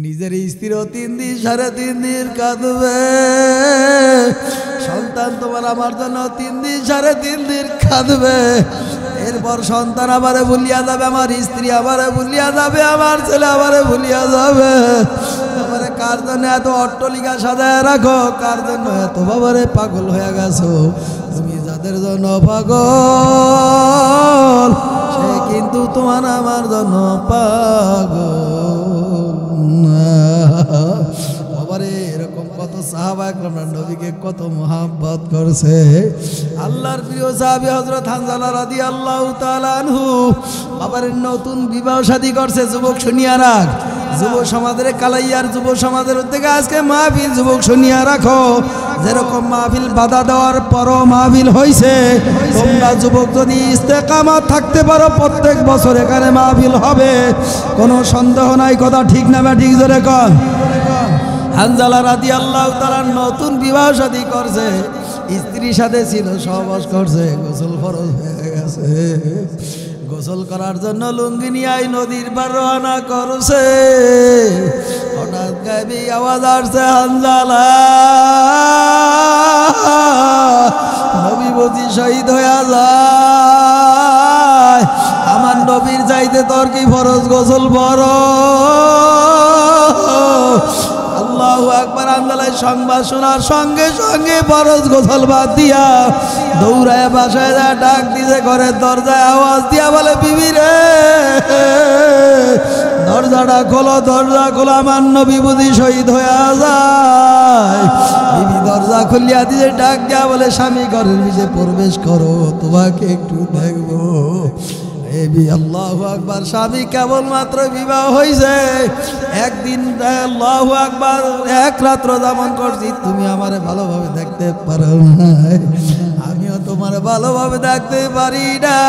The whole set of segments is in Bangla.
নিজের স্ত্রীও 3 দিন 3.5 দিন কাঁদবে, সন্তান তোমার আমার জন্য 3 দিন 3.5 দিন কাঁদবে। এরপর সন্তান আমারে ভুলিয়া যাবে, আমার স্ত্রী আমারে ভুলিয়া যাবে, আমার ছেলে আমারে ভুলিয়া যাবে। আমারে কার জন্য এত অট্টলিকা সাজায় রাখো, কার জন্য এত বাবারে পাগল হয়ে গেছো? তুমি যাদের জন্য পাগল সে কিন্তু তোমার আমার জন্য পাগল। বাবারে এরকম কত সাহাবা একরাম নবীকে কত মহব্বত করছে। আল্লাহর প্রিয় সাহাবী হযরত হানজালা রাদিয়াল্লাহু তাআলা আনহু বাবারে নতুন বিবাহ শাদী করছে। যুবক শুনিয়া রাখ, যুব সমাজের কালাইয়ার যুব সমাজের থেকে আজকে মাহফিল যুবক শুনিয়া রাখো। যেরকম মাহফিল বাধা দেওয়ার পরও মাহফিল হইছে, তোমরা যুবক যদি ইস্তেকামত থাকতে পারো প্রত্যেক বছর এখানে মাহফিল হবে, কোনো সন্দেহ নাই। কথা ঠিক না ঠিক জোরে কর। হানজালা রাদিয়াল্লাহু তাআলা নতুন বিবাহ শাদী করছে, স্ত্রীর সাথে ছিল, সহবাস করছে, গোসল ফরজ হয়ে গেছে। গোসল করার জন্য লুঙ্গি নিয়ে নদীর পার রওনা করছে। হঠাৎ গায়েবী আওয়াজ আসছে, হানজালা নবী বুঝি শহীদ হয়ে যায়, আমার নবীর চাইতে তোর কি ফরজ গোসল বড়? আল্লাহু আকবার। হানজালার সংবাদ শোনার সঙ্গে সঙ্গে ফরজ গোসল বাদ দিয়া দৌড়ায় বাসায় যা ডাক দিতে ঘরের দরজায় আওয়াজ দিয়া বলে, বিবি রে দরজাটা খোলো, দরজা খোলো, আমার নবী বুঝি শহীদ হয়ে যায়। বিবি দরজা খুলিয়া দিয়ে ডাক দিয়া বলে, স্বামী ঘরের ভিতরে প্রবেশ করো, তোমাকে একটু দেখবো। আল্লাহু আকবার। স্বামী কেবলমাত্র বিবাহ হয়েছে, একদিন আল্লাহু আকবার এক রাত্র যাপন করছি, তুমি আমারে ভালোভাবে দেখতে পারো না, আমিও তোমার ভালোভাবে দেখতে পারি না,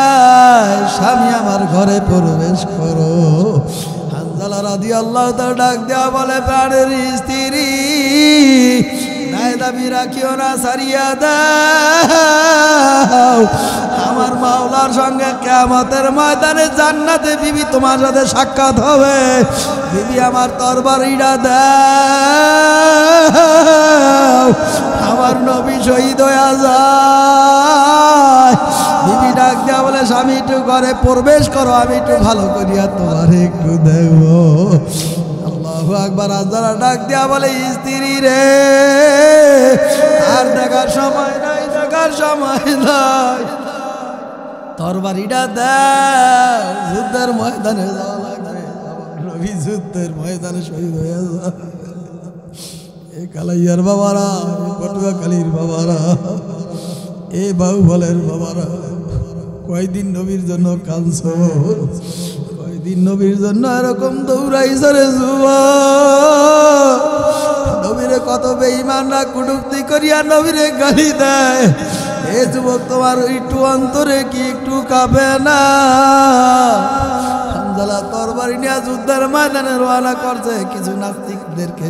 স্বামী আমার ঘরে প্রবেশ করো। হানজালা রাদিয়াল্লাহু তাআলা ডাক দেয়া বলে, প্রাণের স্ত্রী দায় দাবি রাখিও না, সারিয়া দাও, আমার মাওলার সঙ্গে কিয়ামতের ময়দানে জান্নাতে বিবি তোমার সাথে সাক্ষাৎ হবে। বিবি আমার তরবারিটা দাও, আমার নবী শহীদ হয়ে যায়। বিবি ডাক দেয়া বলে, স্বামী একটু ঘরে প্রবেশ করো, আমি একটু ভালো করিয়া তোমার একটু দেখবো। আল্লাহু আকবার। হানজালা ডাক দেয়া বলে, স্ত্রী রে আর দেখার সময় নাই, দেখার সময় নাই, তরবারিটা দাও, যুদ্ধের ময়দানে যাওয়া লাগবে, নবী যুদ্ধের ময়দানে শহীদ হয়ে যায়। এ কালাইয়ার বাবারা, পটুয়াখালীর বাবারা, এ বাহুবলের বাবারা, কয়দিন নবীর জন্য কাঁদছো, কয়দিন নবীর জন্য এরকম দৌড়াইছো রে যুবক? নবীরে কত বেঈমানরা কটূক্তি করিয়া নবীরে গালি দেয়। এ যুবক তোমার একটু অন্তরে কি একটু কাঁপে না? হানজালা তরবারি নিয়ে যুদ্ধের ময়দানে রওনা করছে। কিছু নাস্তিকদেরকে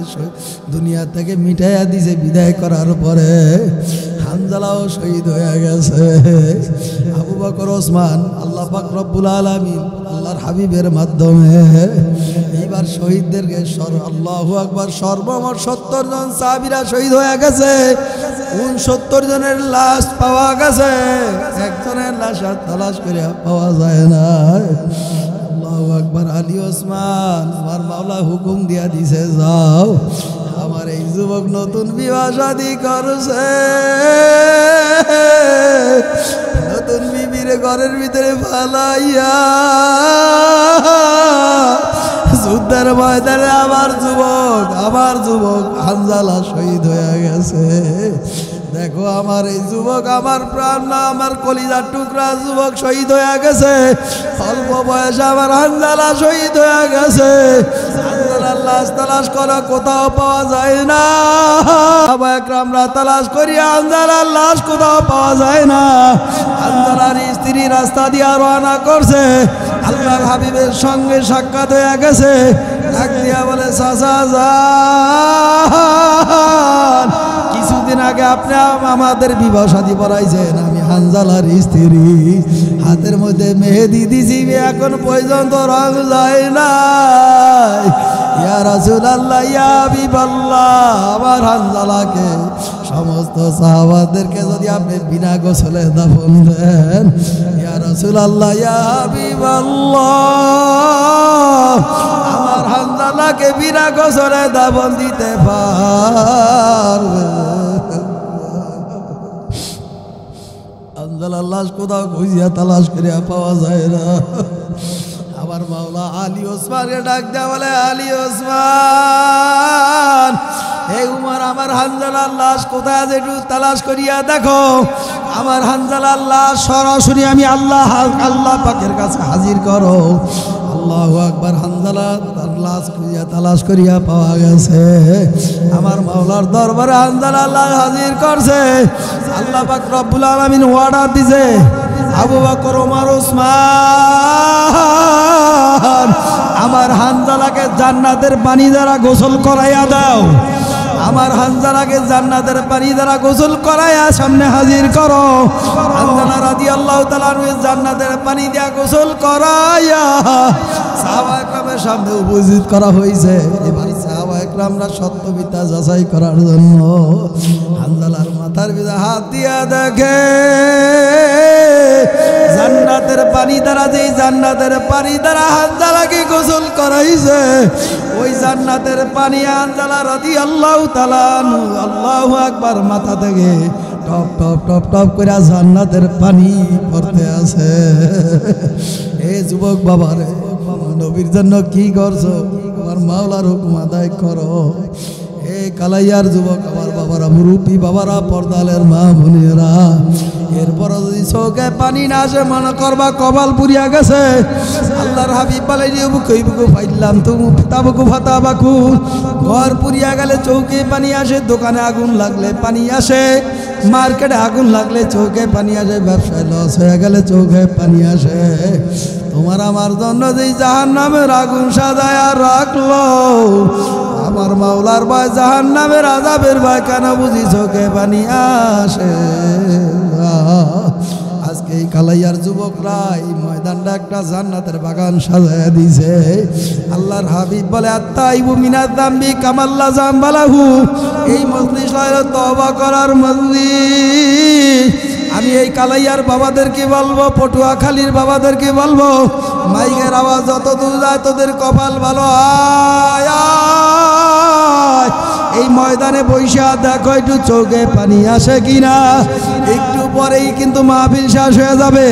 দুনিয়া থেকে মিটাইয়া দিছে বিদায় করার পরে। হানজালাও শহীদ হয়ে গেছে। আবু বকর ওসমান আল্লাহ পাক রব্বুল আলামিন আল্লাহর হাবিবের মাধ্যমে এইবার শহীদদেরকে আল্লাহু আকবার সর্বমোট 70 জন সাহাবীরা শহীদ হয়ে গেছে। 69 জনের লাশ পাওয়া গেছে, একজনের লাশ আর তালাশ করে পাওয়া যায় না। আল্লাহু আকবার। আলী ওসমান আমার মাওলা হুকুম দিয়া দিছে, যাও আমার এই যুবক নতুন বিবাহ শাদী করছে, নতুন বিবির ঘরের ভিতরে ফালাইয়া যুদ্ধের ময়দানে আমার যুবক হানজালা শহীদ হয়ে গেছে। দেখো আমার এই যুবক, আমার প্রাণ না, আমার কলিজার টুকরা যুবক শহীদ হয়ে গেছে। অল্প বয়সে আমার হানজালা শহীদ হয়ে গেছে। হানজালার লাশ তালাশ করা কোথাও পাওয়া যায় না, সাহাবা একরামরা তালাশ করি, হানজালার লাশ কোথাও পাওয়া যায় না। হানজালার স্ত্রী রাস্তা দিয়া রওনা করছে, আল্লাহর হাবিবের সঙ্গে সাক্ষাৎ হয়ে গেছে। ডাক দিয়া বলে, চাচা যান, কিছুদিন আগে আপনি আমাদের বিবাহ শাদী পড়াইছেন, আমি হানজালার স্ত্রী, হাতের মধ্যে মেহেদি দিছি, এখন পর্যন্ত রং যায় নাই। ইয়া রাসূলুল্লাহ ইয়া হাবিবাল্লাহ আমার হানজালাকে সমস্ত সাহাবাদেরকে যদি আপনি বিনা গোসলে দাফন দেন ইয়া রাসূলুল্লাহ ইয়া হাবিবাল্লাহ আমার হানজালাকে বিনা গোসলে দাফন দিতে পারবে হানজালার লাশ কোথাও খুঁজিয়া তালাশ করিয়া পাওয়া যায় না আমার মাওলা আলী ওসমানকে ডাক দেয়া বলে আলী ওসমান হে উমর আমার হানজালার লাশ কোথায় আছে একটু তালাশ করিয়া দেখো আমার হানজালার লাশ সরাসরি আমি আল্লাহ পাকের কাছে হাজির করো আল্লাহু আকবার হানজালা তার লাশ খুঁজিয়া তালাশ করিয়া পাওয়া গেছে আমার মাওলার দরবারে হানজালার লাশ হাজির করছে আল্লাহ পাক রব্বুল আলামিন অর্ডার দিছে আবু বকর ওমর ওসমান আমার হানজালাকে জান্নাতের পানি দ্বারা গোসল করাইয়া দাও আমার হানজালাকে জান্নাতের পানি দ্বারা গোসল করাইয়া সামনে হাজির করো হানজালা রাদিয়াল্লাহু তাআলা জান্নাতের পানি দিয়া গোসল করাইয়া সাহাবায়ে কেরামের সামনে উপস্থিত করা হয়েছে এবার সাহাবায়ে কেরামরা সত্য মিথ্যা যাচাই করার জন্য হানজালার মাথার ভিতরে হাত দিয়া দেখে জান্নাতের পানি দ্বারা যেই জান্নাতের পানি দ্বারা হানজালাকে গোসল করাইছে ওই জান্নাতের পানি হানজালা রাদিয়াল্লাহু তাআলা আল্লাহু আকবার মাথা থেকে টপ টপ টপ টপ করে জান্নাতের পানি পড়তে আছে এ যুবক বাবারে নবীর জন্য কি করছো আমার মাওলার হুকুম আদায় করো এ কালাইয়ার যুবক আমার বাবারা মুরব্বী বাবারা পর্দালের মা বোনেরা এরপর যদি চোখে পানি না আসে মনে করবা কপাল পুরিয়া গেছে আল্লাহর হাবিব বলে বুকু ফাইলাম তুমি তাবুকু ফাতাবাকু ঘর পুরিয়া গেলে চৌকে পানি আসে দোকানে আগুন লাগলে পানি আসে মার্কেটে আগুন লাগলে চৌকে পানি আসে ব্যবসায় লস হয়ে গেলে চৌকে পানি আসে তোমার আমার জন্য যেই জাহান্নামের আগুন সাজায়া রাখলো আমার মাওলার ভয় জাহান্নামের আযাবের ভয় কেন বুঝি চোখে পানি আসে আজকে এই কালাইয়ার যুবকরা এই ময়দানটা একটা জান্নাতের বাগান সাজায়া দিছে আল্লাহর হাবিব বলে আত্তাইবু মিনাজ যামবি কামাল্লা জামবালাহু এই মজলিস হলো তওবা করার মজলিস আমি এই কালাইয়ার বাবাদেরকে বলবো পটুয়াখালীর বাবাদেরকে বলবো মাইকের আওয়াজ যত দূর যায় তোদের কপাল ভালো আয় এই ময়দানে বৈশা দেখো একটু চোখে পানি আসে কিনা একটু পরেই কিন্তু মাহফিল শেষ হয়ে যাবে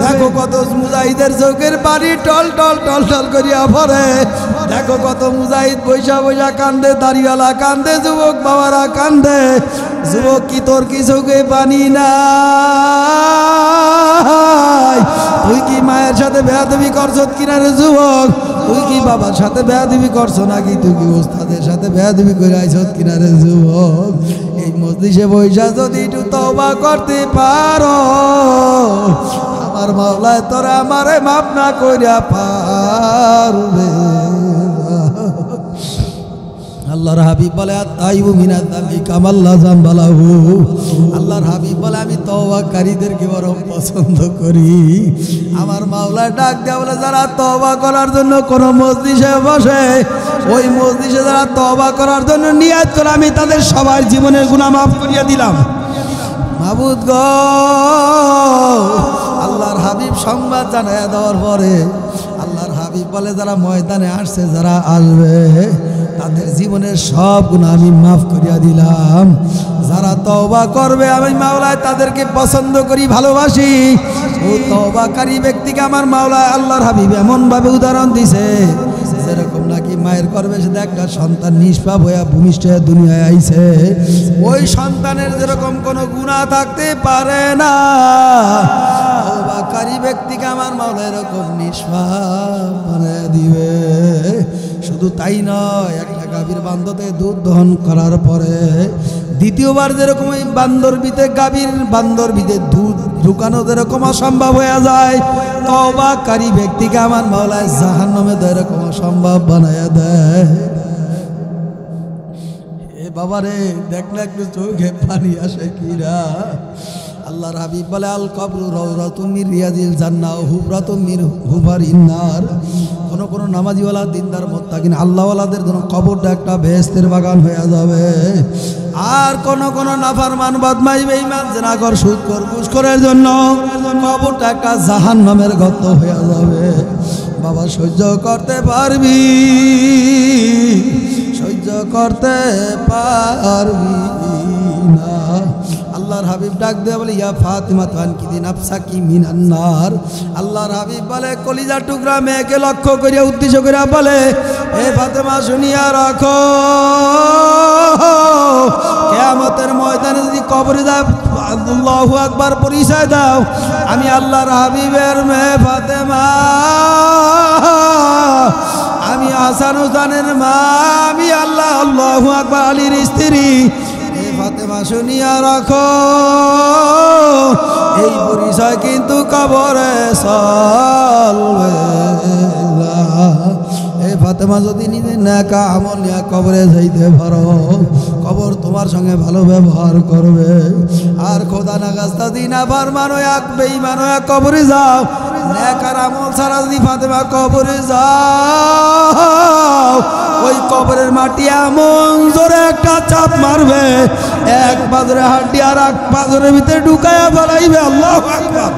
দেখো কত মুজাহিদের চোখের পানি টল টল টল টল করিয়া পড়ে দেখো কত মুজাহিদ বৈশা বৈশা কান্দে দাড়িওয়ালা কান্দে যুবক বাবারা কান্দে যুবক কি তোর কি চোখে পানি নাই তুই কি মায়ের সাথে বেয়াদবি করছ কিনা রে যুবক তুই কি বাবার সাথে বেয়াদবি করছ নাকি তুই কি ওস্তাদের সাথে বেয়াদবি করে আইছ কিনা রে যুবক এই মজলিসে বৈশা যদি একটু তওবা করতে পারো আমার মাওলায় তোরা আমারে মাফ না কইরা পারবে আল্লাহর হাবিব বলে আত্তাইবু মিনাজ যামবি কামাল্লা জামবালাহু আল্লাহর হাবিব বলে আমি তওবাকারীদেরকে বড় পছন্দ করি আমার মাওলা ডাক দেয়া বলে যারা তওবা করার জন্য কোন মজলিসে বসে ওই মজলিসে যারা তওবা করার জন্য নিয়ত করে আমি তাদের সবার জীবনের গুনাহ মাফ করিয়ে দিলাম মাবুদ গো আল্লাহর হাবিব সংবাদ জানায় দেওয়ার পরে আল্লাহর হাবিব বলে যারা ময়দানে আসছে যারা আসবে তাদের জীবনের সব গুনাহ আমি মাফ করিয়া দিলাম যারা তওবা করবে আমি মাওলায় তাদেরকে পছন্দ করি ভালোবাসি ও তওবাকারী ব্যক্তিকে আমার মাওলায় আল্লাহর হাবিব এমন ভাবে উদাহরণ দিছে যেরকম নাকি মায়ের গর্ভে সে একটা সন্তান নিষ্পাপ হইয়া ভূমিষ্ঠ হয়ে দুনিয়ায় আইছে ওই সন্তানের যেরকম কোনো গুনাহ থাকতে পারে না তওবাকারী ব্যক্তিকে আমার মাওলা এরকম নিষ্পাপ বানায় দিবে শুধু তাই নয় একটা গাভীর বান্ধতে দুধ দহন করার পরে দ্বিতীয়বার যেরকম এই বান্দর ভিতরে দুধ ঢুকানো যেরকম অসম্ভব হয়ে যায় তওবাকারী ব্যক্তিকে আমার মাওলায় জাহান্নামে এরকম অসম্ভব বানায়া দেয় এ বাবারে দেখলে একটু চোখে পানি আসে কিরা আল্লাহর হাবিব বলে আল কবরু রাউরাতুম মির রিয়াজিল জান্নাহ ওয়া হুফরাতুম মিন হুফারিন নার। কোন নামাজিওয়ালা দিনদার মুত্তাকিন আল্লাহওয়ালাদের জন্য কবরটা একটা বেহেশতের বাগান হয়ে যাবে। আর কোন নাফরমান বদমাশ বেঈমান জিনাখোর সুদখোর ঘুষখোরের জন্য কবরটা একটা জাহান্নামের গর্ত হয়ে যাবে। বাবা সহ্য করতে পারবি, সহ্য করতে পারবি না। আল্লাহর হাবিব ডাক দিয়ে বলে ইয়া ফাতিমা তানকিদি নাফসাকি মিনান নার। আল্লাহর হাবিব বলে কলিজা টুকরা মেয়েকে লক্ষ্য করিয়া উদ্দেশ্য করিয়া বলে এ ফাতেমা শুনিয়া রাখো, কিয়ামতের ময়দানে যদি কবরে দাও আল্লাহু আকবার পরিচয় দাও, আমি আল্লাহর হাবিবের মেয়ে ফাতেমা, আমি হাসান হুসাইনের মা, আমি আল্লাহু আকবার আলীর স্ত্রী। ফাতেমা শুনিয়া রাখো, এই পরিচয় কিন্তু কবরে চলবে না। এই ফাতেমা যদি নিজে নেকা আমল নিয়ে কবরে যাইতে পারো, কবর তোমার সঙ্গে ভালো ব্যবহার করবে। আর খোদা না গাস্তা দিন আবার মানো এক বেঈমান হয়ে কবরে যাও, নেকার আমল ছাড়া যদি ফাতেমা কবরে যাও, ওই কবরের মাটি এমন জোরে একটা চাপ মারবে, এক পাজরে হাড্ডি আর এক পাজরের ভিতরে ঢুকায়া ফেলাইবে। আল্লাহু আকবার।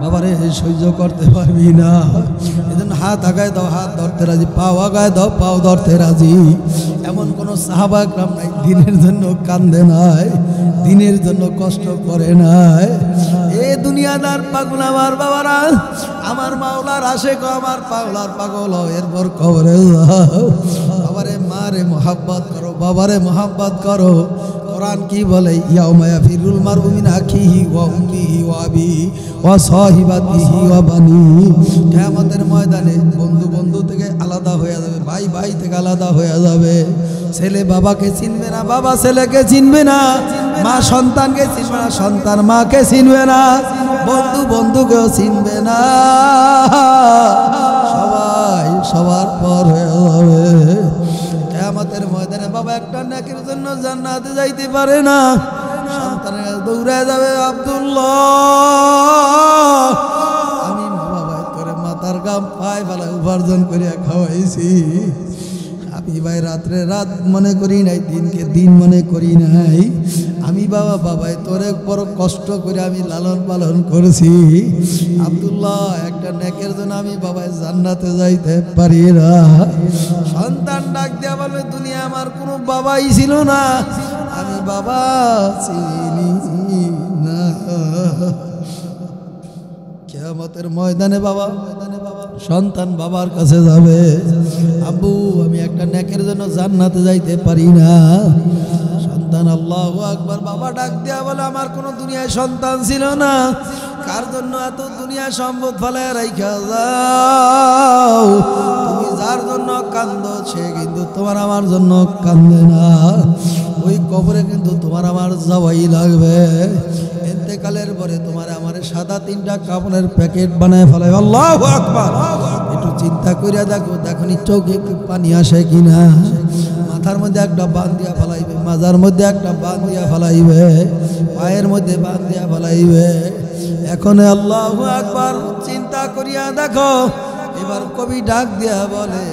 বাবারে সহ্য করতে পারবি না, এজন্য হাত আগায় দাও, হাত ধরতে রাজি, পাও আগায় দাও, পাও ধরতে রাজি। এমন কোনো সাহাবা একরাম নাই দিনের জন্য কান্দে নাই, দিনের জন্য কষ্ট করে নাই। এ দুনিয়াদার পাগল আমার বাবারা, আমার মাওলার আশেক, আমার পাগলার পাগল, এরপর কবরে যাও। বাবারে মারে মোহাব্বত করো, বাবারে মোহাব্বত করো। কোরআন কি বলে ইয়াউমা ইয়াফিরুল মারউ মিন আখিহি ওয়া উম্মিহি ওয়া আবিহি ওয়া সাহিবাতিহি ওয়া বানিহি। কিয়ামতের ময়দানে বন্ধু বন্ধু থেকে আলাদা হয়ে যাবে, ভাই ভাই থেকে আলাদা হয়ে যাবে। ছেলে বাবাকে চিনবে না, বাবা ছেলেকে চিনবে না, মা সন্তানকে চিনবে না, সন্তান মাকে চিনবে না, বন্ধু বন্ধুকেও চিনবে না, সবাই সবার পর হয়ে যাবে। কিয়ামতের ময়দানে বাবা একটা নেকির জন্য জান্নাতে যাইতে পারে না, সন্তানের দৌড়ে যাবে আব্দুল্লাহ, আমি বাবা করে মাথার গাম পায় ফেলা উপার্জন করিয়া খাওয়াইছি, আমি ভাই রাত্রে রাত মনে করি নাই, দিনকে দিন মনে করি নাই, আমি বাবা বাবাই তোরে বড় কষ্ট করে আমি লালন পালন করেছি। আব্দুল্লাহ একটা নেকের জন্য আমি বাবাই জান্নাতে যাইতে পারি না। সন্তান ডাক দেয়া বলবে দুনিয়া আমার কোনো বাবাই ছিল না, আমি বাবা চিনি না। কিয়ামতের ময়দানে বাবা সন্তান বাবার কাছে যাবে, আব্বু আমি একটা নেকের জন্য জান্নাতে যাইতে পারি না। সন্তান আল্লাহু আকবার, বাবা ডাক দেয়া বলে আমার কোনো দুনিয়ায় সন্তান ছিল না, কার জন্য এত দুনিয়া সম্পদ ফেলে রাইখা যাও, তুমি যার জন্য কান্দো সে কিন্তু তোমার আমার জন্য কান্দে না, ওই কবরে কিন্তু তোমার আমার যাওয়াই লাগবে। ইন্তেকালের পরে তোমার আমার সাদা তিনটা কাপড়ের প্যাকেট বানায় ফেলায়। আল্লাহু আকবার। একটু চিন্তা করিয়া দেখো, দেখনি চোখে পানি আসে কিনা। মাথার মধ্যে একটা বান দিয়া ফেলাইবে, মাজার মধ্যে একটা বান দিয়া ফেলাইবে, পায়ের মধ্যে বান দিয়া ফেলাইবে। এখন আল্লাহু আকবার চিন্তা করিয়া দেখো। এবার কবি ডাক দিয়া বলে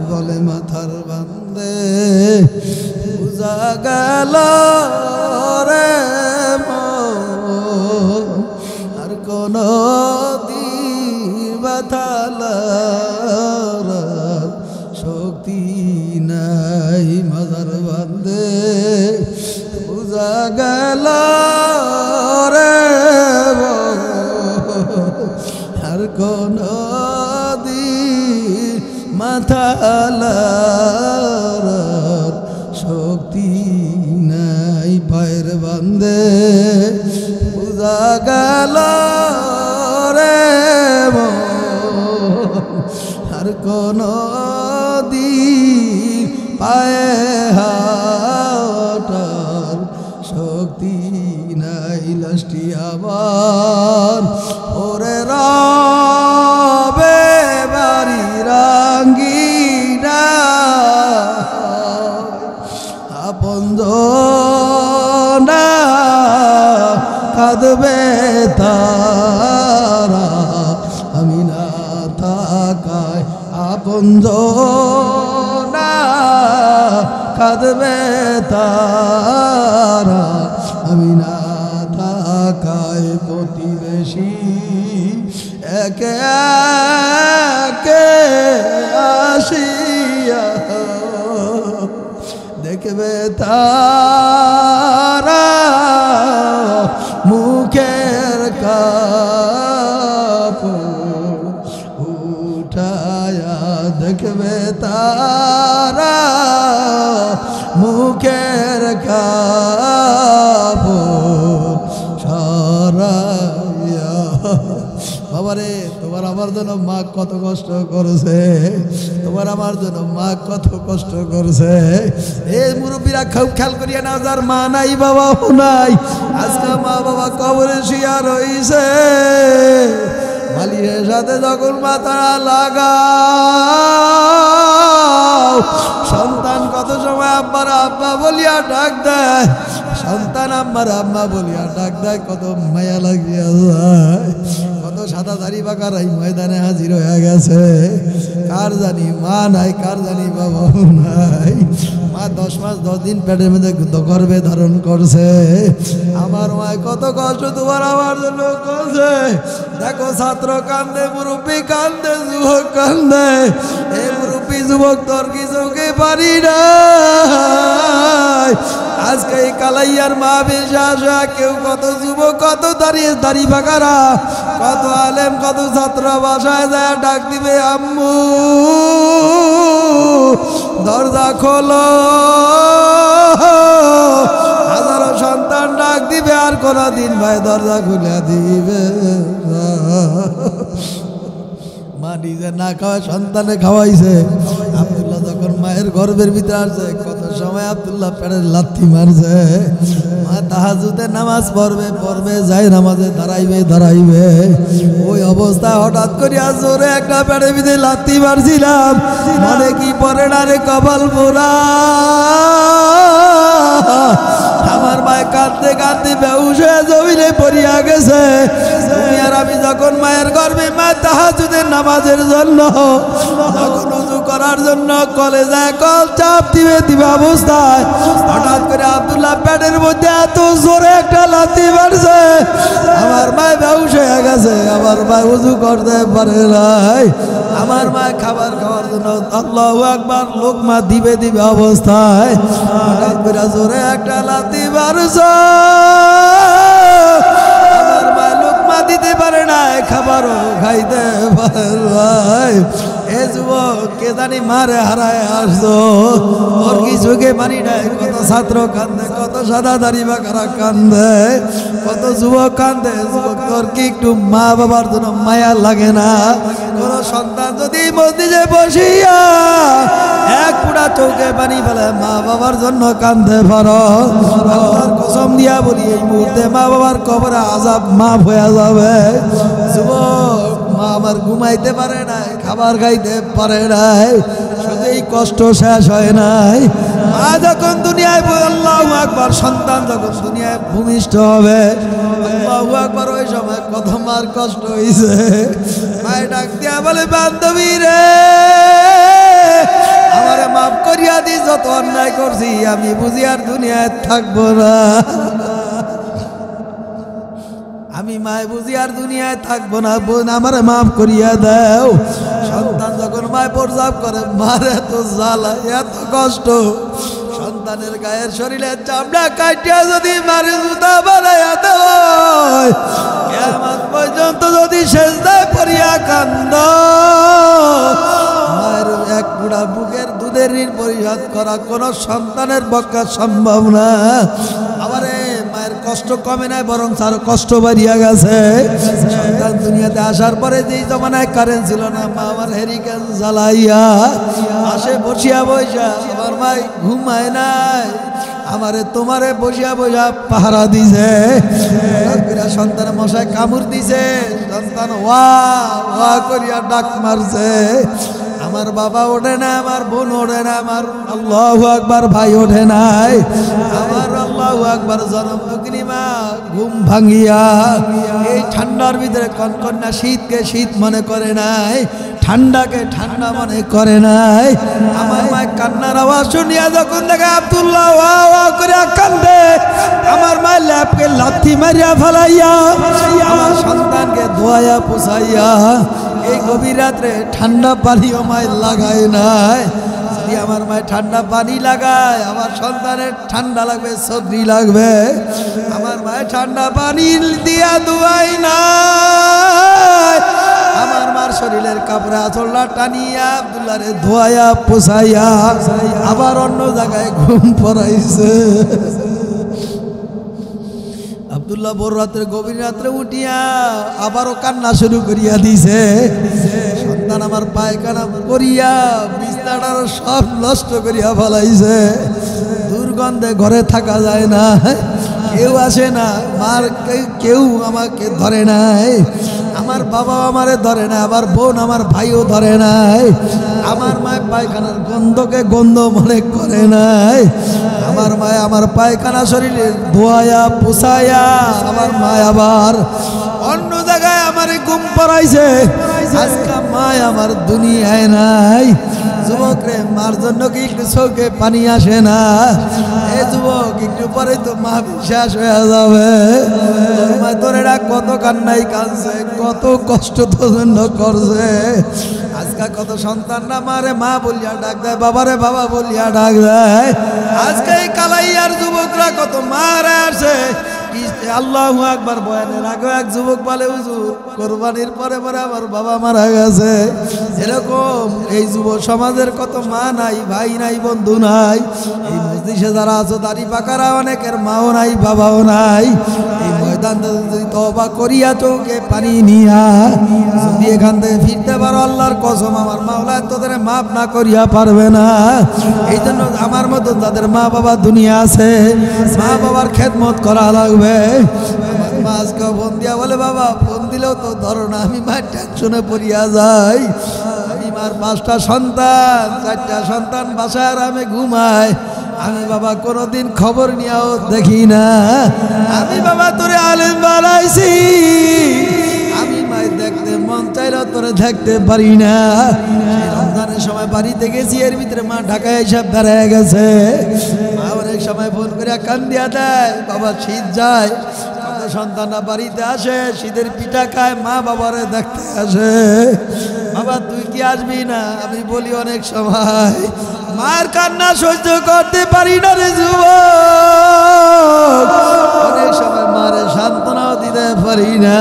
বলে মাথার বান্দে বুঝা গেল রে আর কোন দিবাথালার শক্তি নাই, মাথার বান্দে বুঝা গেল রে আর কোন মাথালার শক্তি নাই, পায়ের বান্দে বুঝা গেল রে আর কোন দিন পায়ে হাটার শক্তি নাই, লাস্টি আবার ওরে রবে বাড়ি রাঙ্গিনা আপন না কাঁদবে তারা আমি না থাকায় আপনজনা কাঁদবে তারা আমি না থাকায় প্রতিবেশী একে একে আসিয়া দেখবে তারা মুখের কাপড় উঠায়া দেখবে তারা মুখের কাপড় সরাইয়া বাবারে তোমার আমার জন্য মা কত কষ্ট করেছে তোমার আমার জন্য মা কত কষ্ট করেছে এই মুরব্বীরা খুব খেয়াল করিয়া না যার মা নাই বাবা নাই আজকে মা বাবা কবরে শুইয়া রইছে বালির সাথে যখন মাথাটা লাগাও সন্তান কত সময় আব্বার আব্বা বলিয়া ডাক দেয় সন্তান আম্মার আম্মা বলিয়া ডাক দেয় কত মায়া লাগিয়া যায় কত সাদা দাড়ি বাঁকারাই ময়দানে হাজির হয়ে গেছে কার জানি মা নাই কার জানি বাবা নাই মা 10 মাস 10 দিন পেটের মধ্যে গর্ভে ধারণ করছে আমার মায় কত কষ্ট তোমার আমার জন্য করছে দেখো ছাত্র কান্দে মুরব্বী কান্দে যুবক কান্দে এই মুরব্বী যুবক তোর কিছুকে পারি না আজকে এই কালাইয়ার মা বিশ্বাস কেউ কত যুবক কত দাড়ি বাঁকারা কত আলেম কত ছাত্র বাসায় যায় ডাক দিবে আম্মু দরজা খোলো হাজারো সন্তান ডাক দিবে আর কোনদিন ভাই দরজা খুলে দিবে মা নিজে না খাওয়া সন্তানে খাওয়াইছে আব্দুল্লাহ যখন মায়ের গর্ভের ভিতরে আসছে কত সময় আব্দুল্লাহ পেটের লাথি মারছে মা তাহাজ্জুদে নামাজ পড়বে যাই নামাজে দাঁড়াইবে ওই অবস্থায় হঠাৎ করে জোরে একটা পেটের ভিতরে লাথি মারছিলাম মনে কি পড়ে না রে কপাল পোড়া আমার মায় কাঁদতে কাঁদতে বেহুশ হয়ে জমিনে পড়িয়া গেছে তুমি আর আমি যখন মায়ের গর্ভে মা তাহাজ্জুদের নামাজের জন্য যখন উযু করার জন্য কলেজায় কল চাপ দিবে অবস্থায় হঠাৎ করে আব্দুল্লাহ পেটের মধ্যে এত জোরে একটা লাথি মারছে আমার মায় বেহুশ হয়ে গেছে আমার মায় উযু করতে পারে নাই আমার মা খাবার খাওয়ার জন্য আল্লাহু আকবার লোকমা দিবে অবস্থায় হঠাৎ করে জোরে একটা লাথি মারছে আমার মা লোকমা দিতে পারে না খাবারও খাইতে পারে নাই এ যুবক কে জানি মারে হারায় আসছো ওর কিছুকে মানি নাই কত ছাত্র কান্দে কত সাদা দাড়ি বাঁকারা কান্দে কত যুবক কান্দে যুবক তোর কি একটু মা বাবার জন্য মায়া লাগে না কোন সন্তান যদি মসজিদে বসিয়া এক পুরা চৌকে পানি ফেলে মা বাবার জন্য কান্দে পারো আল্লাহর কসম দিয়া বলি এই মুহূর্তে মা বাবার কবরে আযাব মাফ হয়ে যাবে যুবক মা আমার ঘুমাইতে পারে নাই খাবার খাইতে পারে নাই শুধু এই কষ্ট শেষ হয় নাই মা যখন দুনিয়ায় আল্লাহু আকবার সন্তান যখন দুনিয়ায় ভূমিষ্ঠ হবে আল্লাহু আকবার ওই সময় কত মার কষ্ট হইছে মায়ে ডাক দিয়া বলে বান্ধবী রে আমারে মাফ করিয়া দি যত অন্যায় করছি আমি বুঝি আর দুনিয়ায় থাকবো না আমি মায় বুঝি আর দুনিয়ায় থাকবো না বোন আমারে মাফ করিয়া দাও সন্তান যখন মায় প্রসাব করে মারে এত জ্বালা এত কষ্ট সন্তানের গায়ের শরীরের চামড়া কাটিয়া যদি মারে জুতা বানাইয়া দেয় কিয়ামত পর্যন্ত যদি সেজদায় পড়িয়া কান্দ মায়ের এক পুরা বুকের দুধের ঋণ পরিশোধ করা কোন সন্তানের পক্ষে সম্ভব না আমারে মায়ের কষ্ট কমে নাই বরং আরো কষ্ট বাড়িয়া গেছে সন্তান দুনিয়াতে আসার পরে যেই জমানায় কারেন্ট ছিল না মা আমার হেরিকেন জ্বালাইয়া আসে বসিয়া বৈশা আমার মাই ঘুমায় নাই আমারে তোমারে বসিয়া পাহারা দিছে সন্তান মশায় কামড় দিছে সন্তান ওয়া ওয়া করিয়া ডাক মারছে আমার বাবা ওঠে না, আমার বোন ওঠে না, আমার আল্লাহু আকবার ভাই ওঠে নাই, আমার আল্লাহু আকবার জনম দুঃখিনী মা ঘুম ভাঙিয়া এই ঠান্ডার ভিতরে কনকন্যা শীতকে শীত মনে করে নাই, ঠান্ডাকে ঠান্ডা মনে করে নাই। আমার মায়ের কান্নার আওয়াজ শুনিয়া যখন দেখে আব্দুল্লাহ ওয়া ওয়া করে কান্দে, আমার মায়ের ল্যাপকে লাথি মারিয়া ফেলাইয়া আমার সন্তানকে ধোয়াইয়া পুষাইয়া এই গভীর রাত্রে ঠান্ডা পানিও মায়ের লাগায় নাই। যদি আমার মায়ের ঠান্ডা পানি লাগায় আমার সন্তানের ঠান্ডা লাগবে, সর্দি লাগবে। আমার মায়ের ঠান্ডা পানি দিয়া ধোয়াই নাই, আমার মার শরীরের কাপড়ে আঁচলটা টানিয়া আব্দুল্লাহরে ধোয়াইয়া পোছাইয়া আবার অন্য জায়গায় ঘুম পড়াইছে। আব্দুল্লাহ ভোর রাত্রে গভীর রাত্রে উঠিয়া আবারও কান্না শুরু করিয়া দিছে। সন্তান আমার পায়খানা করিয়া বিছানাটার সব নষ্ট করিয়া ফেলাইছে। দুর্গন্ধে ঘরে থাকা যায় না, কেউ আসে না, মার কেউ আমাকে ধরে নাই, আমার বাবা আমারে ধরে না, আমার বোন আমার ভাইও ধরে নাই, আমার মায়ের পায়খানার গন্ধকে গন্ধ মনে করে নাই। আমার মায় আমার পায়খানা শরীরে ধোয়ায়া পুষায়া আমার মায় আবার অন্য জায়গায় আমারে ঘুম পড়াইছে। আজকে মায় আমার দুনিয়ায় নাই। যুবক রে, মার জন্য কি একটু চোখে পানি আসে না? এ যুবক, একটু পরে তো মা বিশ্বাস হয়ে যাবে। তোর এরা কত কান্নাই কাঁদছে, কত কষ্ট তোর জন্য করছে। আজকে কত সন্তানরা মারে মা বলিয়া ডাক দেয়, বাবারে বাবা বলিয়া ডাক দেয়। আজকে এই কালাইয়ার যুবকরা কত মারা আসে। আল্লাহু আকবার বয়ানের আগে এক যুবক বলে, হুজুর কোরবানির পরে পরে আমার বাবা মারা গেছে। এরকম এই যুব সমাজের কত মা নাই, ভাই নাই, বন্ধু নাই। এই মজলিসে যারা আছো দাড়ি পাকারা অনেকের মাও নাই, বাবাও নাই। এই ময়দান যদি তওবা করিয়া চোখে পানি নিয়া যদি এখান থেকে ফিরতে পারো, আল্লাহর কসম আমার মাওলা তোদের মাফ না করিয়া পারবে না। এই জন্য আমার মতো যাদের মা বাবা দুনিয়া আছে, মা বাবার খেদমত করা লাগবে। মা আজকে ফোন দিয়া বলে, বাবা ফোন দিলেও তো ধরো না, আমি মায়ের টেনশনে পড়িয়া যাই। আমি মার 5টা সন্তান, 4টা সন্তান বাসায় আরামে ঘুমায়। আমি বাবা কোনোদিন খবর নিয়েও দেখি না। আমি বাবা তোরে আলেম বানাইছি, আমি মায়ের দেখতে মন চাইলেও তোরে দেখতে পারি না। রমজানের সময় বাড়িতে গেছি, এর ভিতরে মা ঢাকায় এসব বেড়ায় গেছে। মা অনেক সময় ফোন করে কান দিয়া দেয়, বাবা শীত যায়, কত সন্তানরা বাড়িতে আসে, শীতের পিঠা খায়, মা বাবারে দেখতে আসে। বাবা তুই কি আসবি না? আমি বলি অনেক সময় মার কান্না সহ্য করতে পারি না রে যুবক। অনেক সময় মারে সান্ত্বনাও দিতে পারি না।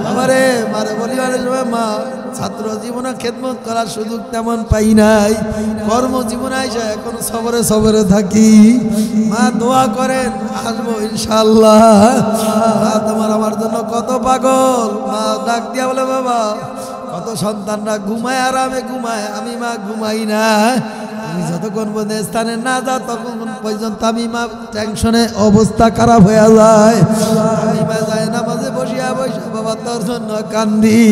আমারে মারে বলি অনেক সময়, মা ছাত্র জীবনে খেদমত করার সুযোগ তেমন পাই নাই, কর্মজীবনে এসে এখন সবরে সবরে থাকি। মা দোয়া করেন, আসবো ইনশাআল্লাহ। মা তোমার আমার জন্য কত পাগল। মা ডাক দিয়া বলে, বাবা কত সন্তানরা ঘুমায়, আরামে ঘুমায়, আমি মা ঘুমাই না। তুমি যতক্ষণ পর্যন্ত স্থানে না যাও তখন পর্যন্ত আমি মা টেনশনে অবস্থা খারাপ হয়ে যায়। আমি মা যায় না মাঝে বসিয়া বসে বাবা তোর জন্য কান্দি।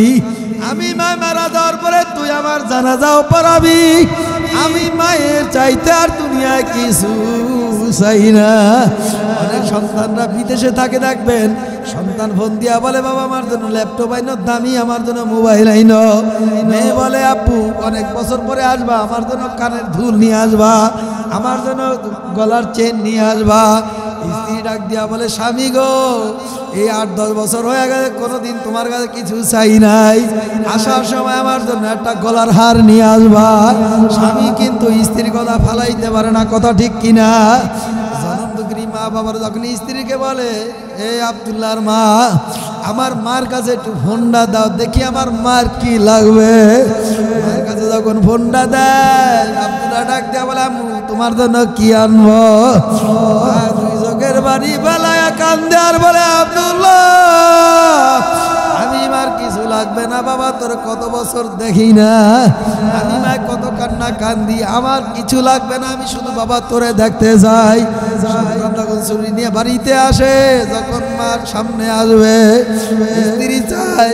আমি মা মারা যাওয়ার পরে তুই আমার জানাজাও পড়াবি। আমি মায়ের চাইতে আর দুনিয়ায় কিছু চাই না। অনেক সন্তানরা বিদেশে থাকে, দেখবেন সন্তান ফোন দিয়া বলে, বাবা আমার জন্য ল্যাপটপ আইনো, দামি আমার জন্য মোবাইল আইনো। মেয়ে বলে, আপু অনেক বছর পরে আসবা, আমার জন্য কানের দুল নিয়ে আসবা, আমার জন্য গলার চেন নিয়ে আসবা। স্ত্রী ডাক দিয়া বলে, স্বামী গো এই 8-10 বছর হয়ে গেছে, কোনোদিন তোমার কাছে কিছু চাই নাই, আসার সময় আমার জন্য একটা গলার হার নিয়ে আসবা। স্বামী কিন্তু স্ত্রীর কথা ফালাইতে পারে না, কথা ঠিক কিনা? জনম দুঃখিনী মা বাবার যখন স্ত্রীকে বলে, এ আব্দুল্লাহর মা আমার মার কাছে একটু ফোনটা দাও, দেখি আমার মার কি লাগবে। মায়ের কাছে যখন ফোনটা দেয়, আব্দুল্লাহ ডাক দেয়া বলে, আম্মু তোমার জন্য কি আনবো? দুই চোখের বাড়ি বেলায় কান্দে আর বলে, আব্দুল্লাহ আমি মার কিছু লাগবে না বাবা, তোর কত বছর দেখি না, আমি মা কত কান্না কান্দি, আমার কিছু লাগবে না, আমি শুধু বাবা তোরে দেখতে যাই। যখন চুরি নিয়ে বাড়িতে আসে, যখন মার সামনে আসবে, স্ত্রী চায়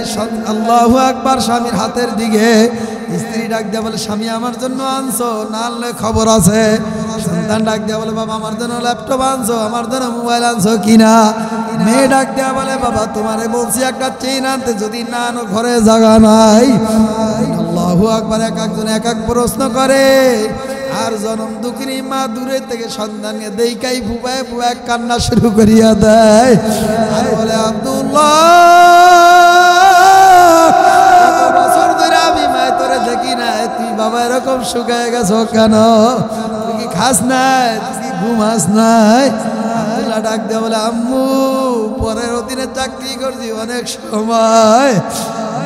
আল্লাহু আকবার স্বামীর হাতের দিকে, স্ত্রী ডাক দেয়া বলে স্বামী আমার জন্য আনছো, না আনলে খবর আছে। সন্তান ডাক দেয়া বলে বাবা আমার জন্য ল্যাপটপ আনছো, আমার জন্য মোবাইল আনছো কিনা। মেয়ে ডাক দেয়া বলে বাবা তোমারে বলছি একটা চেইন আনতে, যদি না আনো ঘরে জায়গা নাই। আল্লাহু আকবার। এক একজন এক এক প্রশ্ন করে। আর জনম দুঃখিনী মা দূরের থেকে সন্তানকে দেইকাই ফুবায় ফুবায় কান্না শুরু করিয়া দেয়। আর বলে আব্দুল্লাহ বছর ধরে আমি মায় তোরে দেখি না, তুই বাবা এরকম শুকায় গেছো কেন? তুই কি খাস নাই, তুই কি ঘুমাস নাই? আব্দুল্লাহ ডাক দেয়া বলে আম্মু পরের অধীনে চাকরি করছি, অনেক সময়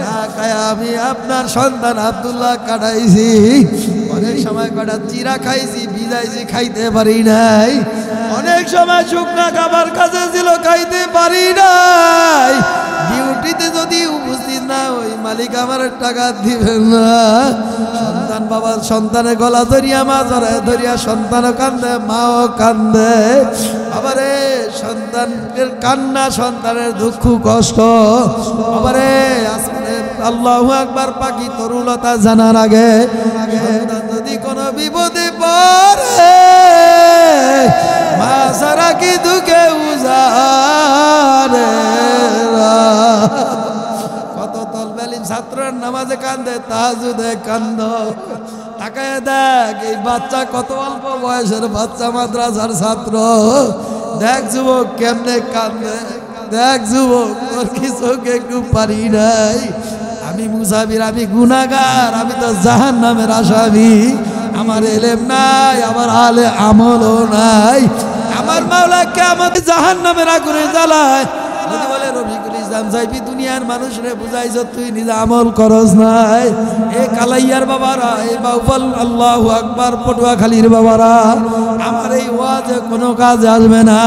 না খায় আমি আপনার সন্তান আব্দুল্লাহ কাটাইছি, অনেক সময় কটা চিরা খাইছি, ভিজাইছি খাইতে পারি নাই, অনেক সময় শুকনা খাবার কাছে ছিল খাইতে পারি নাই। ডিউটিতে যদি উপস্থিত না ওই মালিক আমার টাকা দিবেন না। সন্তান বাবার সন্তানের গলা ধরিয়া মা জড়ায় ধরিয়া সন্তানও কান্দে, মাও কান্দে। বাবারে সন্তানের কান্না, সন্তানের দুঃখ কষ্ট। বাবারে আসমানে আল্লাহু আকবার পাখি তরুলতা জানার আগে সন্তান যদি কোনো বিপদে পড়ে মা সারা কি দুঃখে উজারে। কত তলবেলি ছাত্রের নামাজে কান্দে, তাহাজ্জুদে কান্দ। তাকায় দেখ এই বাচ্চা কত অল্প বয়সের বাচ্চা, মাদ্রাসার ছাত্র। দেখ যুবক কেমনে কান্দে, দেখ যুবক তোর কি চোখে একটু পারি নাই। আমি মুসাফির, আমি গুনাহগার, আমি তো জাহান্নামের আসামি। আমার এলেম নাই, আমার আলে আমলও নাই। আমার মাওলা কিয়ামতে জাহান্নামের আগুনে জ্বালায়। যদি বলে রফিকুল ইসলাম সাহেবী দুনিয়ার মানুষরে বুঝাইছ, তুই নিজে আমল করস নাই। এ কালাইয়ার বাবারা, এই বাউফল আল্লাহু আকবার পটুয়াখালীর বাবারা, আমার এই ওয়াজে কোনো কাজে আসবে না।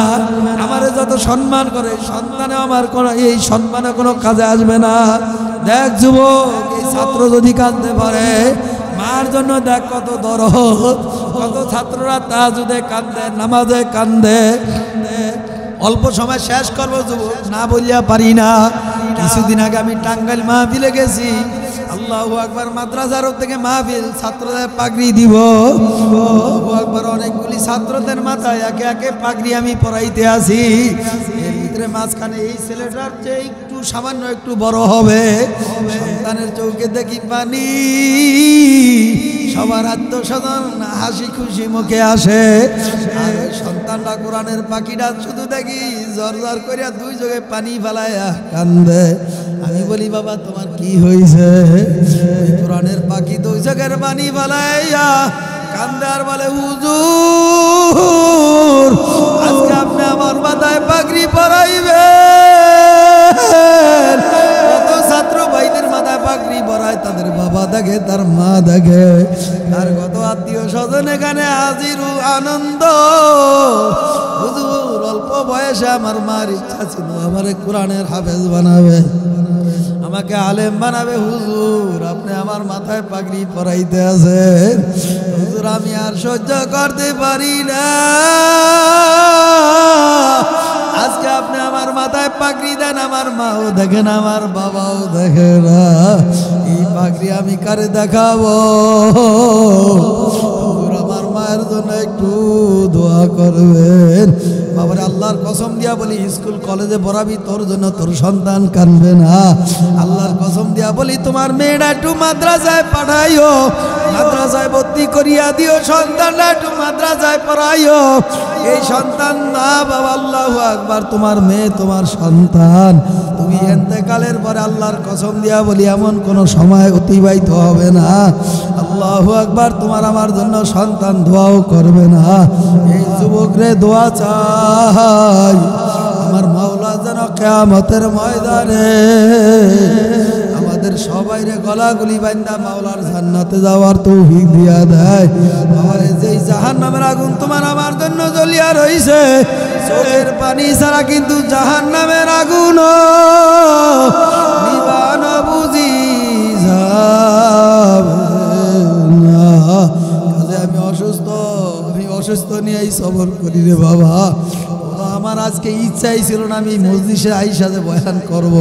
আমারে যত সম্মান করে সন্তানে আমার কোনো এই সম্মানে কোনো কাজে আসবে না। দেখ যুবক এই ছাত্র যদি কাঁদতে পারে মার জন্য, দেখ কত দরদ, কত ছাত্ররা তাহাজ্জুদে কান্দে, নামাজে কান্দে। অল্প সময় শেষ করবো যুবক, না বলিয়া পারি না। কিছুদিন আগে আমি টাঙ্গাইল মাহফিলে গেছি। আল্লাহু আকবার। মাদ্রাসার থেকে মাহফিল, ছাত্রদের পাগড়ি দিব। আল্লাহু আকবার। অনেকগুলি ছাত্রদের মাথায় একে একে পাগড়ি আমি পরাইতে আসি। এর ভিতরে মাঝখানে এই ছেলেটার চেয়ে একটু সামান্য একটু বড় হবে। সন্তানের চোখে দেখি পানি, সবার আত্মস্বজন হাসি খুশি মুখে আসে। আর সন্তানরা কোরআনের পাখিটা শুধু দেখি জর জর করিয়া দুই চোখে পানি ফেলাইয়া কান্দে। আমি বলি বাবা তোমার কি হয়েছে? কোরআনের পাখি দুই চোখের পানি ফেলাইয়া কান্দে আর বলে হুজুর আজকে আপনি আমার মাথায় পাগড়ি পরাইবেন। কত ছাত্র ভাইদের মাথায় পাগড়ি পরায়, তাদের বাবা দেখে, তার মা দেখে, আর কত আত্মীয় স্বজন এখানে হাজির, আনন্দ। হুজুর অল্প বয়সে আমার মার ইচ্ছা ছিল আমারে কোরআনের হাফেজ বানাবে, আমাকে আলেম বানাবে। হুজুর আপনি আমার মাথায় পাগড়ি পরাইতে আছেন, হুজুর আমি আর সহ্য করতে পারি না। আজকে আপনি আমার মাথায় পাগড়ি দেন, আমার মাও দেখেন, আমার বাবাও দেখে না। এই পাগড়ি আমি কারে দেখাবো? হুজুর আমার মায়ের জন্য একটু দোয়া করবেন। বাবারে আল্লাহর কসম দিয়া বলি স্কুল কলেজে পড়াবি, তোর জন্য তোর সন্তান কানবে না। আল্লাহর কসম দিয়া বলি তোমার মেয়েটা একটু মাদ্রাসায় পাঠাইও, মাদ্রাসায় ভর্তি করিয়া দিও, সন্তানটা একটু মাদ্রাসায় পড়াইও। এই সন্তান না বাবা আল্লাহু আকবার, তোমার মেয়ে তোমার সন্তান, তুমি ইন্তেকালের পরে আল্লাহর কসম দিয়া বলি এমন কোনো সময় অতিবাহিত হবে না আল্লাহু আকবার তোমার আমার জন্য সন্তান দোয়াও করবে না। এই যুবক রে দোয়া চাই আমার মাওলা যেন কিয়ামতের ময়দানে আমাদের সবাই রে গলাগুলি বান্ধা মাওলার জান্নাতে যাওয়ার তৌফিক দিয়া দেয়। আমার যেই জাহান্নামের আগুন তোমার আমার জন্য জ্বলিয়া রইছে, চোখের পানি ছাড়া কিন্তু জাহান্নামের আগুন নিবানো বুঝি যাবে না। আমি অসুস্থ নিয়েই সবর করি রে বাবা। আমার আজকে ইচ্ছাই ছিল না আমি মজলিসে আইসাতে বয়ান করব।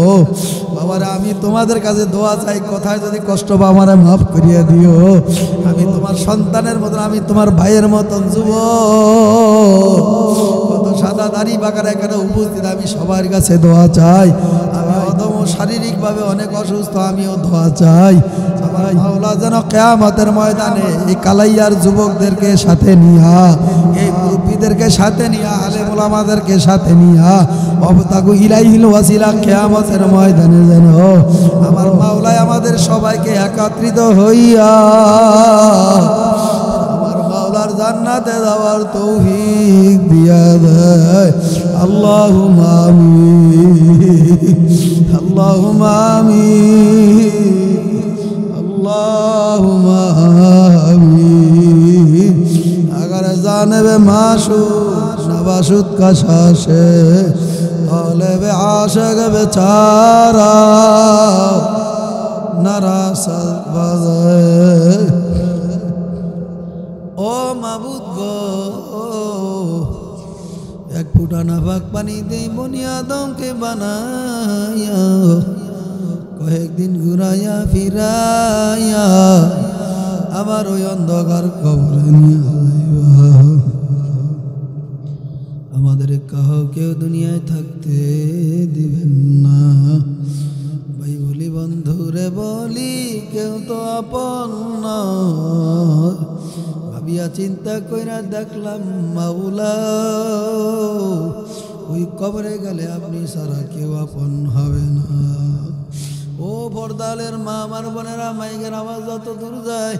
বাবারা আমি তোমাদের কাছে দোয়া চাই, কথায় যদি কষ্ট পাও আমারে মাফ করিয়া দিও। আমি তোমার সন্তানের মতন, আমি তোমার ভাইয়ের মতন যুবক, কত সাদা দাড়ি বাঁকার এখানে উপস্থিত, আমি সবার কাছে দোয়া চাই। আমি অদম শারীরিকভাবে অনেক অসুস্থ, আমিও দোয়া চাই। আমার মাওলা যেন কিয়ামতের ময়দানে এই কালাইয়ার যুবকদেরকে সাথে নিয়া, এই মুরব্বীদেরকে সাথে নিয়া, আলেম ওলামাদেরকে সাথে নিয়া অবতাকু ইলাইহিল ওয়াসিলা কিয়ামতের ময়দানে যেন আমার মাওলায় আমাদের সবাইকে একত্রিত হইয়া আমার মাওলার জান্নাতে যাওয়ার তৌফিক দিয়া দেয়। আল্লাহুম্মা আমিন, আল্লাহুম্মা আমিন, আল্লাহুম্মা আমিন। अगर जानब माशूक नवाशुद का शाशे तालिब आशिक बेचारा नारासल बाज़े। ओ माबूद गो एक फूटा नाफाक पानी दे बुनियादों के बनाया, কয়েক দিন ঘুরাইয়া ফিরাইয়া আবার ওই অন্ধকার কবরে নিয়ে যাইবা। আমাদের কাউকেও দুনিয়ায় থাকতে দিবেন না। ভাই বলি বন্ধুরে বলি কেউ তো আপন না। ভাবিয়া চিন্তা কইরা দেখলাম মাওলা ওই কবরে গেলে আপনি ছাড়া কেউ আপন হবে না। ও পর্দালের মা, আমার বোনেরা, মাইকের আওয়াজ যত দূর যায়,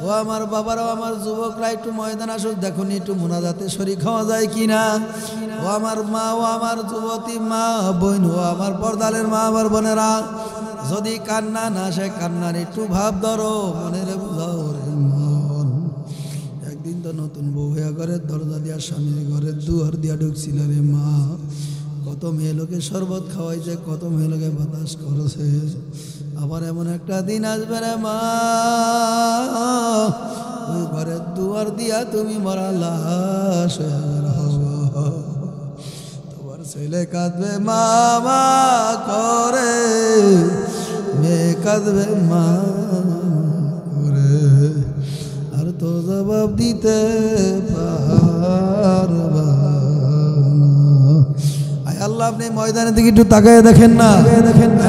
ও আমার বাবারাও, আমার যুবকরা একটু ময়দান আসুক, দেখুন একটু মোনাজাতে শরীক হওয়া যায় কিনা। ও আমার মা, ও আমার যুবতী মা বোন, ও আমার পর্দালের মা, আমার বোনেরা, যদি কান্না না আসে কান্নার একটু ভাব ধরো, মনের বুঝাও রে মন। একদিন তো নতুন বউ হইয়া ঘরের দরজা দিয়া স্বামীর ঘরের দুয়ার দিয়া ঢুকছিল রে মা। কত মেয়ে লোকে শরবত খাওয়াইছে, কত মেয়ে লোকে বাতাস করেছে। আবার এমন একটা দিন আসবে রে মা, ওই ঘরের দুয়ার দিয়া তুমি মরা লাশ হবা। তোমার ছেলে কাঁদবে মামা করে, মেয়ে কাঁদবে মা করে, আর তো জবাব দিতে পারবা। আল্লাহ আপনি ময়দানের দিকে একটু তাকায় দেখেন না।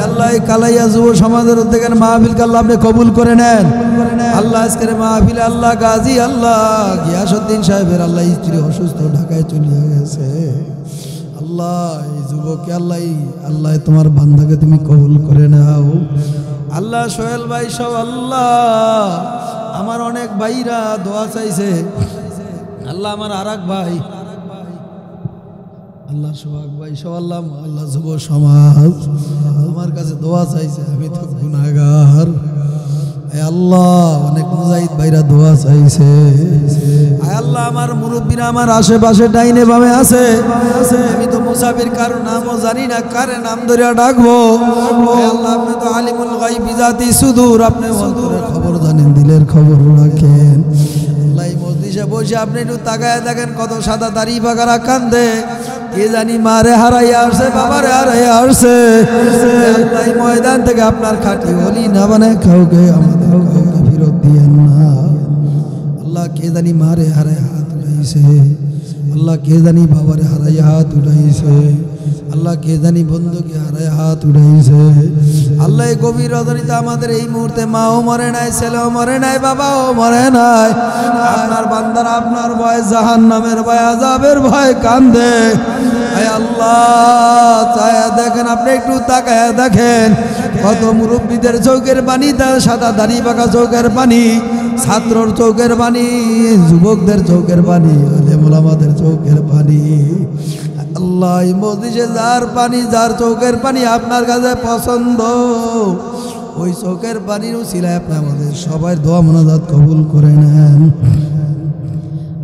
আল্লাহ কালাইয়া যুব সমাজের উদ্যোগের মাহফিলকে আল্লাহ আপনি কবুল করে নেন। আল্লাহ আজকের মাহফিলে আল্লাহ গাজী আল্লাহ গিয়াসউদ্দিন সাহেবের আল্লাহ স্ত্রী অসুস্থ, ঢাকায় চলে গেছে। আল্লাহ এই যুবককে আল্লাহ তোমার বান্দাকে তুমি কবুল করে নাও। আল্লাহ সোহেল ভাই সব আল্লাহ আমার অনেক ভাইরা দোয়া চাইছে। আল্লাহ আমার আরেক ভাই আল্লাহ সোহাগ ভাই সব আল্লাহ যুব সমাজ আমার কাছে দোয়া চাইছে। আমি তো গুনাহগার, আল্লাহ অনেক মুজাহিদ ভাইরা দোয়া চাইছে। আল্লাহ আমার মুরব্বীরা আমার আশেপাশে ডাইনে বামে আছে, আমি তো মুসাফির, কারো নামও জানি না, কারে নাম ধরে ডাকবো। আল্লাহ আপনি তো আলিমুল গায়ব বিজাতি সুদূর, আপনি অন্তরের খবর জানেন, দিলের খবর রাখেন। আল্লাহ এই মজলিসে বসে আপনি একটু তাকায় দেখেন, কত সাদা দাড়ি বাগারা কান্দে, কে জানি মারে হারাইয়া আসছে, বাবারে হারাইয়া আসছে। আল্লাহ ময়দান থেকে আপনার খাঁটি বলি না মানে কাউকে আমাদের কাউকে ফেরত দিয়েন না। আল্লাহ কে জানি মারে হারাই হাত উঠাইছে, আল্লাহ কে জানি বাবারে হারাই হাত উঠাইছে, আল্লাহ কে জানি বন্ধুকে হারাই হাত উঠাইছে। আল্লাহ এই গভীর রজনীতে আমাদের এই মুহূর্তে মাও মরে নাই, ছেলেও মরে নাই, বাবাও মরে নাই। আপনার বান্দারা আপনার ভয়, জাহান্নামের ভয়, আযাবের ভয় কান্দে। আল্লাহ চায়া দেখেন, আপনি একটু তাকায়া দেখেন, কত মুরব্বীদের চৌকের পানি, তার সাদা দাড়ি পাকা চৌকের পানি, ছাত্রর চৌকের পানি, যুবকদের চৌকের পানি, আলেম ওলামাদের চৌকের পানি। আল্লাহ এই মজলিসে যার পানি, যার চৌকের পানি আপনার কাছে পছন্দ, ওই চৌকের পানির উসিলায় আপনি আমাদের সবাই দোয়া মোনাজাত কবুল করে নেন।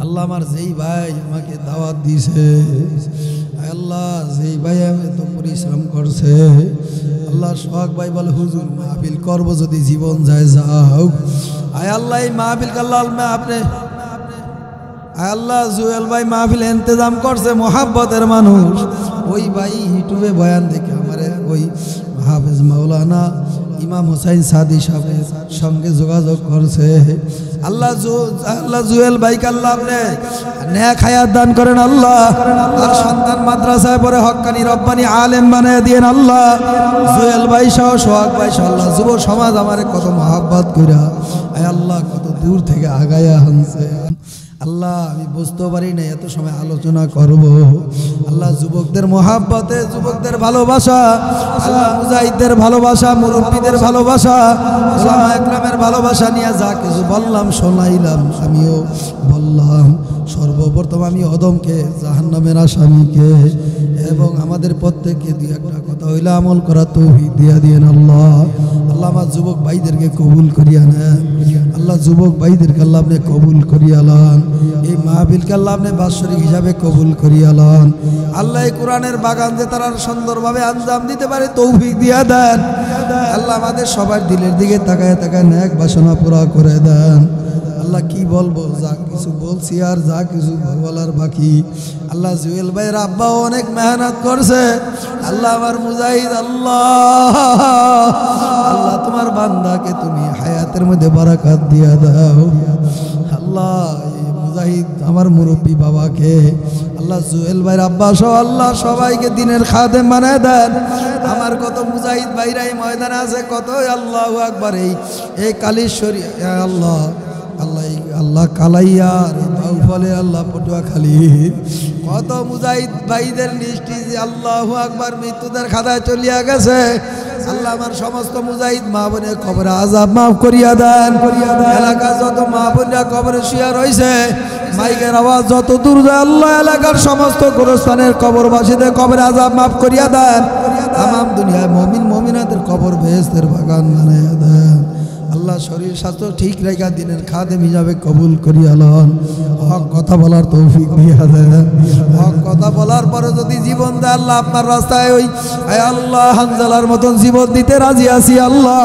আল্লাহ আমার যেই ভাই আমাকে দাওয়াত দিয়েছে, আল্লাহ যেই ভাই আমি তো পরিশ্রম করছে, আল্লাহ সোহাগ ভাই বলে হুজুর মাহফিল করবো, যদি জীবন যায় যাও। আয় আল্লাহ এই মাহফিল আল্লাহ আপনি আল্লাহ জুয়েল ভাই মাহফিল ইন্তজাম করছে, মোহাব্বতের মানুষ। ওই ভাই ইউটিউবে বয়ান দেখে আমারে ওই হাফেজ মাওলানা ইমাম হুসাইন সাদি সাহেবের সঙ্গে যোগাযোগ করছে। আল্লাহ জুয়েল ভাইকে আল্লাহ আপনি নেক হায়াত দান করেন আল্লাহ। আর সন্তান মাদ্রাসায় পড়ে হক্কানি রব্বানি আলেম বানিয়ে দিয়েন আল্লাহ। জুয়েল ভাই সহ সোহাগ ভাই সহ আল্লাহ যুব সমাজ আমারে কত মহাব্বত কইরা আয় আল্লাহ কত দূর থেকে আগায়া হানছে আল্লাহ। আমি বুঝতে পারি না এত সময় আলোচনা করব। আল্লাহ যুবকদের মহাব্বতে, যুবকদের ভালোবাসা, আল্লাহ মুজাহিদদের ভালোবাসা, মুরব্বীদের ভালোবাসা, ওলামা একরামের ভালোবাসা নিয়ে যা কিছু বললাম শোনাইলাম, আমিও বললাম। সর্বপ্রথম আমি অদমকে, জাহান্নামের আসামিকে এবং আমাদের প্রত্যেককে দুই একটা কথা হইলে আমল করা তৌফিক দিয়া দিয়েন আল্লাহ। আল্লাহ আমার যুবক ভাইদেরকে কবুল করিয়া নেন আল্লাহ। যুবক ভাইদেরকে আল্লাহ আপনি কবুল করিয়া লন। এই মাহফিলকে আল্লাহ আপনি বাৎসরিক হিসাবে কবুল করিয়া লন আল্লাহ। এই কোরআনের বাগান যে তারা সুন্দরভাবে আঞ্জাম দিতে পারে তৌফিক দিয়া দেন আল্লাহ। আমাদের সবার দিলের দিকে তাকায় তাকায় নেক বাসনা পুরা করে দেন আল্লাহ। কি বলবো, যা কিছু বলছি আর যা কিছু বলার বাকি। আল্লাহ জুয়েল ভাইয়ের আব্বাও অনেক মেহনত করছে আল্লাহ। আমার মুজাহিদ আল্লাহ, আল্লাহ তোমার বান্দাকে তুমি হায়াতের মধ্যে বারাকাত দিয়া দাও আল্লাহ। মুজাহিদ আমার মুরব্বী বাবাকে আল্লাহ, জুয়েল ভাইয়ের আব্বা সহ আল্লাহ সবাইকে দিনের খাদেম বানায় দেন। আমার কত মুজাহিদ ভাইরা এই ময়দানে আছে, কত আল্লাহু আকবার এই কালীশ্বরী আল্লাহ আল্লাহ আল্লাহ কালাইয়ার বাউফলে আল্লাহ পটুয়াখালী কত মুজাহিদ ভাইদের নিষ্ঠি যে আল্লাহু আকবার মৃত্যুদের খাতায় চলিয়া গেছে আল্লাহ। আমার সমস্ত মুজাহিদ মা বোনের কবরে আযাব মাফ করিয়া দেন। এলাকা যত মা বোনরা কবরে শুয়া রয়েছে, মাইকের আওয়াজ যত দূর যায় আল্লাহ এলাকার সমস্ত গোরস্থানের কবরবাসীদের কবরে আযাব মাফ করিয়া দেন। তামাম দুনিয়ায় মুমিন মুমিনাদের কবর বেহেশতের বাগান বানাইয়া দেন আল্লাহ। শরীর স্বাস্থ্য ঠিক রেখা দিনের খাদেম হিসাবে কবুল করিয়া লন। হক কথা বলার তৌফিক দিয়া দেন। হক কথা বলার পরে যদি জীবন দেয় আল্লাহ আপনার রাস্তায় ওই আল্লাহ হানজালার মতন জীবন দিতে রাজি আছি আল্লাহ।